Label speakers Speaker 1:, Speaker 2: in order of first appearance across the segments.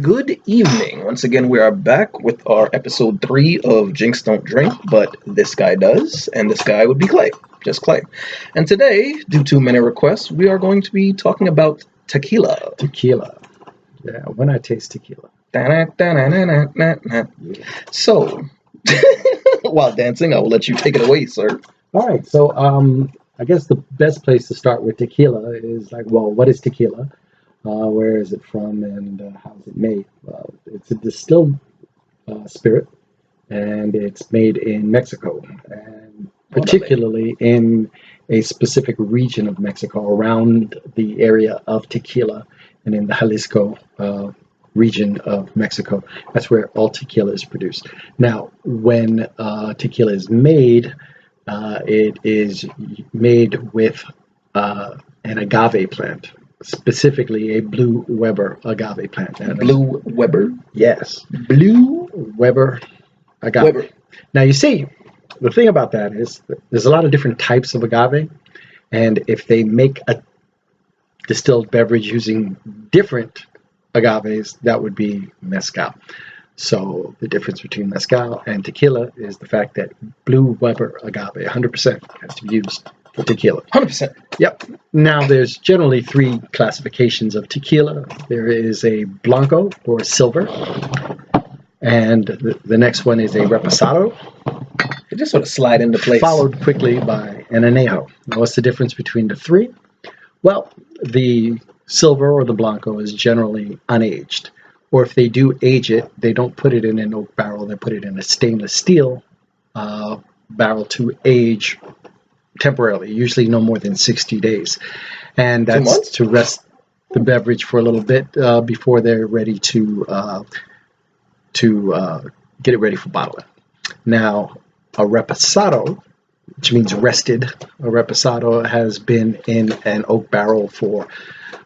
Speaker 1: Good evening. Once again, we are back with our episode 3 of Jinx Don't Drink, but this guy does, and this guy would be Clay, just Clay. And today, due to many requests, we are going to be talking about tequila.
Speaker 2: Tequila. Yeah, when I taste tequila.
Speaker 1: So, while dancing, I will let you take it away, sir.
Speaker 2: All right, so I guess the best place to start with tequila is like, well, what is tequila? Where is it from, and how is it made? Well, it's a distilled spirit, and it's made in Mexico, and particularly in a specific region of Mexico, around the area of Tequila, and in the Jalisco region of Mexico. That's where all tequila is produced. Now, when tequila is made, it is made with an agave plant, specifically a Blue Weber agave plant.
Speaker 1: Blue Weber?
Speaker 2: Yes.
Speaker 1: Blue
Speaker 2: Weber agave.
Speaker 1: Weber.
Speaker 2: Now, you see, the thing about that is there's a lot of different types of agave, and if they make a distilled beverage using different agaves, that would be mezcal. So the difference between mezcal and tequila is the fact that Blue Weber agave 100% has to be used for tequila.
Speaker 1: 100%.
Speaker 2: Yep. Now there's generally 3 classifications of tequila. There is a blanco, or silver, and the next one is a reposado.
Speaker 1: They just sort of slide into place.
Speaker 2: Followed quickly by an añejo. Now, what's the difference between the 3? Well, the silver or the blanco is generally unaged. Or if they do age it, they don't put it in an oak barrel, they put it in a stainless steel barrel to age temporarily, usually no more than 60 days. And that's to rest the beverage for a little bit before they're ready to get it ready for bottling. Now, a reposado, which means rested, a reposado has been in an oak barrel for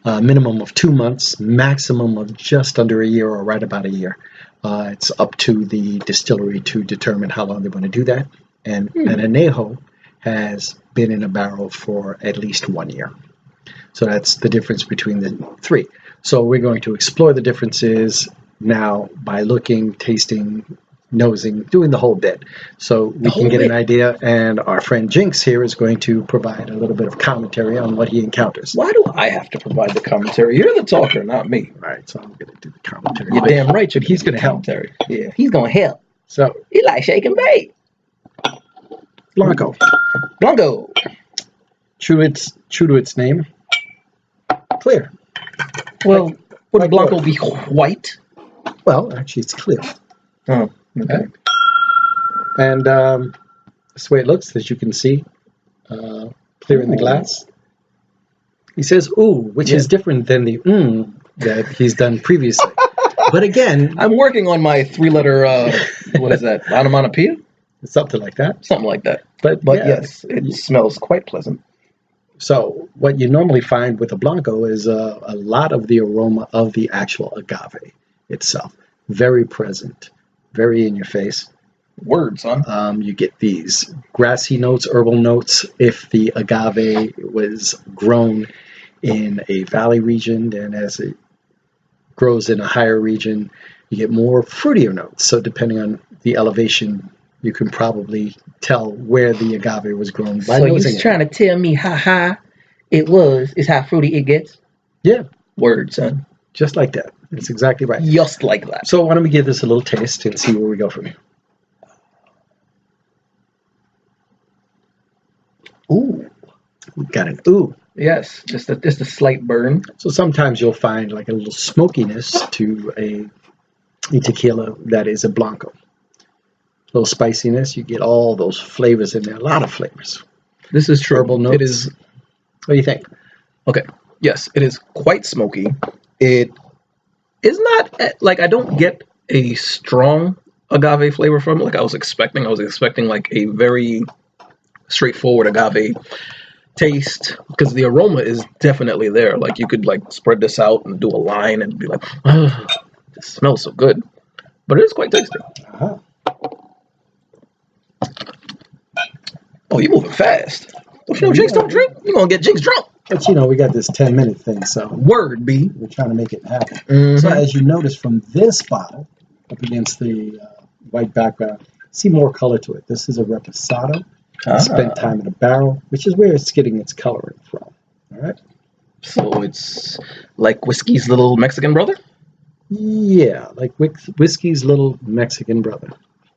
Speaker 2: a minimum of 2 months, maximum of just under a year, or right about a year. It's up to the distillery to determine how long they want to do that. And an añejo has been in a barrel for at least 1 year. So that's the difference between the 3. So we're going to explore the differences now by looking, tasting, nosing, doing the whole bit, so we can get an idea, and our friend Jinx here is going to provide a little bit of commentary on what he encounters.
Speaker 1: Why do I have to provide the commentary? You're the talker, not me.
Speaker 2: All right, so I'm going to do the commentary.
Speaker 1: You're damn right,
Speaker 2: he's going to help.
Speaker 1: Yeah, he's going to help.
Speaker 2: So,
Speaker 1: he like shake and bake.
Speaker 2: Blanco.
Speaker 1: Blanco.
Speaker 2: True to its name. Clear.
Speaker 1: Well, would Blanco be white?
Speaker 2: Well, actually, it's clear.
Speaker 1: Oh. Okay.
Speaker 2: And that's the way it looks, as you can see, clear in the glass. He says "ooh," which is different than the that he's done previously. But again,
Speaker 1: I'm working on my 3-letter, what is that, onomatopoeia?
Speaker 2: Something like that.
Speaker 1: Something like that.
Speaker 2: But yeah,
Speaker 1: yes, it smells quite pleasant.
Speaker 2: So what you normally find with a Blanco is a lot of the aroma of the actual agave itself. Very present. Very in your face.
Speaker 1: Words, huh?
Speaker 2: You get these grassy notes, herbal notes. If the agave was grown in a valley region, and as it grows in a higher region, you get more fruitier notes. So depending on the elevation, you can probably tell where the agave was grown by
Speaker 1: so
Speaker 2: nosing
Speaker 1: you're trying to tell me how high it was is how fruity it gets?
Speaker 2: Yeah.
Speaker 1: Words, son.
Speaker 2: Just like that. That's exactly right.
Speaker 1: Just like that.
Speaker 2: So why don't we give this a little taste and see where we go from here.
Speaker 1: Ooh.
Speaker 2: We got an ooh.
Speaker 1: Yes, just a slight burn.
Speaker 2: So sometimes you'll find like a little smokiness to a tequila that is a Blanco. A little spiciness. You get all those flavors in there. A lot of flavors.
Speaker 1: This is true.
Speaker 2: Herbal notes.
Speaker 1: It is.
Speaker 2: What do you think?
Speaker 1: Okay. Yes, it is quite smoky. It is not like, I don't get a strong agave flavor from it like I was expecting. I was expecting like a very straightforward agave taste, because the aroma is definitely there. Like you could like spread this out and do a line and be like, oh, it smells so good. But it is quite tasty.
Speaker 2: Uh-huh.
Speaker 1: Oh, you're moving fast. Don't you know Jinx don't drink? You're gonna get Jinx drunk.
Speaker 2: But you know, we got this 10-minute thing, so
Speaker 1: Word, B.
Speaker 2: we're trying to make it happen.
Speaker 1: Mhm.
Speaker 2: So as you notice from this bottle, up against the white background, see more color to it. This is a Reposado.
Speaker 1: Ah.
Speaker 2: Spent time in a barrel, which is where it's getting its coloring from. All right.
Speaker 1: So it's like whiskey's little Mexican brother?
Speaker 2: Yeah, like whiskey's little Mexican brother.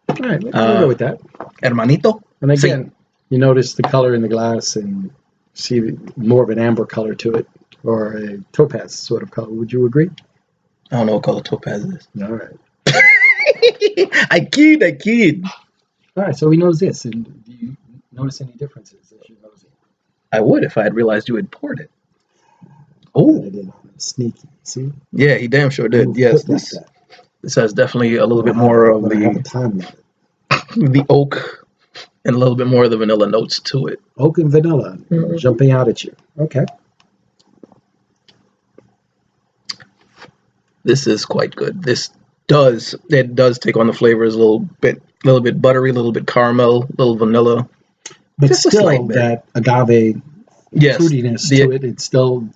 Speaker 2: All right, we'll go with that.
Speaker 1: Hermanito?
Speaker 2: And again, you notice the color in the glass and see more of an amber color to it, or a topaz sort of color. Would you agree?
Speaker 1: I don't know what color topaz is.
Speaker 2: All right.
Speaker 1: I kid.
Speaker 2: All right, so we knows this. And do you notice any differences as you nose it?
Speaker 1: I would if I had realized you had poured it.
Speaker 2: Oh, I did. Sneaky. See?
Speaker 1: Yeah, he damn sure did. Yes, this has definitely a little bit more of the oak and a little bit more of the vanilla notes to it.
Speaker 2: Oak and vanilla jumping out at you. Okay.
Speaker 1: This is quite good. It does take on the flavors a little bit buttery, a little bit caramel, a little vanilla.
Speaker 2: But just still that agave fruitiness to it. It's still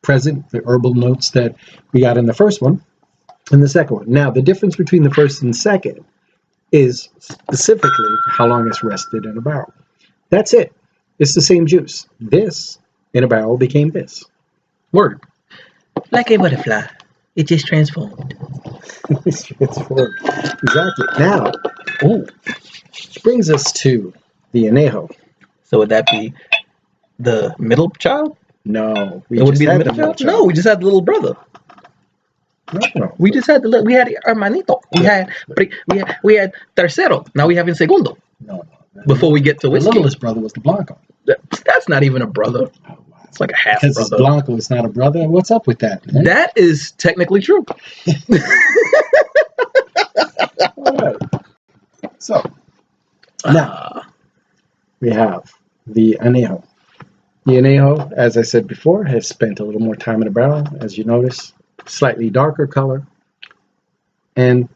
Speaker 2: present, the herbal notes that we got in the first one and the second one. Now, the difference between the first and second is specifically how long it's rested in a barrel. That's it. It's the same juice. This in a barrel became this.
Speaker 1: Word. Like a butterfly. It just transformed.
Speaker 2: It's transformed. Exactly. Now, which brings us to the añejo.
Speaker 1: So would that be the middle child?
Speaker 2: No,
Speaker 1: it would be the middle child. No, we just had the little brher.
Speaker 2: No.
Speaker 1: We just had we had hermanito. We had tercero. Now we have segundo.
Speaker 2: No.
Speaker 1: Before we get to whiskey.
Speaker 2: The littlest brother was the Blanco.
Speaker 1: That's not even a brother. Oh, wow. It's like a half
Speaker 2: because
Speaker 1: brother.
Speaker 2: Because Blanco is not a brother. What's up with that? Man?
Speaker 1: That is technically true.
Speaker 2: All right. So now we have the añejo. The añejo, as I said before, has spent a little more time in a barrel, as you notice. Slightly darker color. And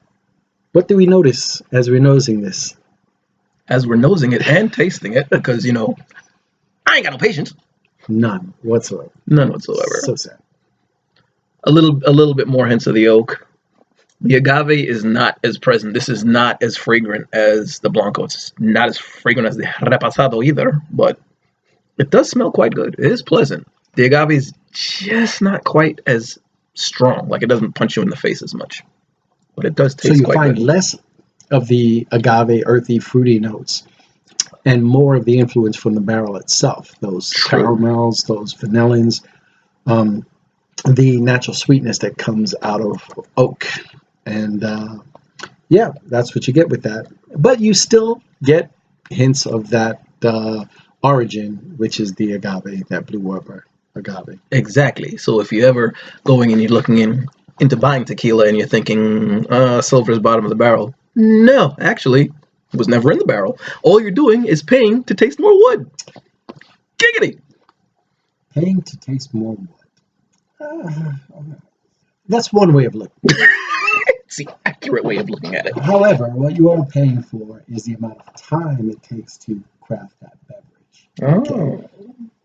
Speaker 2: what do we notice as we're nosing this?
Speaker 1: As we're nosing it and tasting it, because, you know, I ain't got no patience.
Speaker 2: None whatsoever.
Speaker 1: None whatsoever.
Speaker 2: So sad.
Speaker 1: A little bit more hints of the oak. The agave is not as present. This is not as fragrant as the Blanco. It's not as fragrant as the Reposado either, but it does smell quite good. It is pleasant. The agave is just not quite as strong. Like, it doesn't punch you in the face as much. But it does taste quite good. So you find
Speaker 2: less of the agave, earthy, fruity notes and more of the influence from the barrel itself. Those caramels, those vanillins, the natural sweetness that comes out of oak. And yeah, that's what you get with that. But you still get hints of that origin, which is the agave, that blue rubber agave.
Speaker 1: Exactly. So if you're ever going and you're looking into buying tequila and you're thinking, silver's bottom of the barrel. No, actually, it was never in the barrel. All you're doing is paying to taste more wood. Giggity!
Speaker 2: Paying to taste more wood. That's one way of looking.
Speaker 1: It's the accurate way of looking at it.
Speaker 2: However, what you are paying for is the amount of time it takes to craft that beverage. Okay?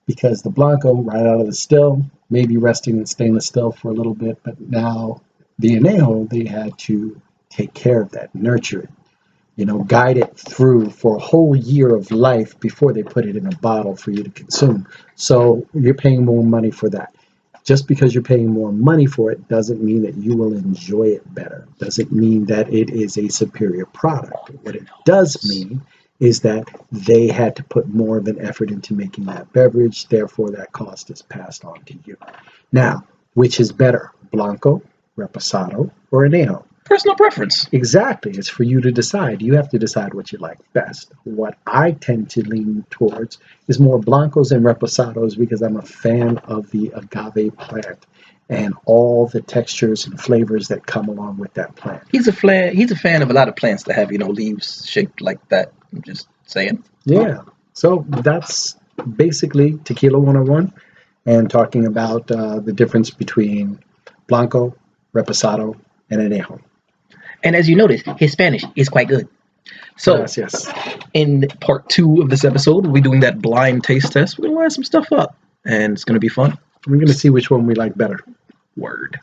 Speaker 2: Because the Blanco, right out of the still, may be resting in stainless steel for a little bit, but now the añejo, they had to take care of that, nurture it, guide it through for a whole year of life before they put it in a bottle for you to consume. So you're paying more money for that. Just because you're paying more money for it doesn't mean that you will enjoy it better. Doesn't mean that it is a superior product. What it does mean is that they had to put more of an effort into making that beverage, therefore that cost is passed on to you. Now, which is better, Blanco, Reposado, or Añejo?
Speaker 1: Personal preference.
Speaker 2: Exactly. It's for you to decide. You have to decide what you like best. What I tend to lean towards is more Blancos and Reposados because I'm a fan of the agave plant and all the textures and flavors that come along with that plant.
Speaker 1: He's a fan of a lot of plants that have, leaves shaped like that. I'm just saying.
Speaker 2: Yeah. So that's basically Tequila 101 and talking about the difference between Blanco, Reposado, and Añejo.
Speaker 1: And as you notice, his Spanish is quite good. So,
Speaker 2: yes.
Speaker 1: In part 2 of this episode, we'll be doing that blind taste test. We're going to line some stuff up. and it's going to be fun.
Speaker 2: We're going to see which one we like better.
Speaker 1: Word.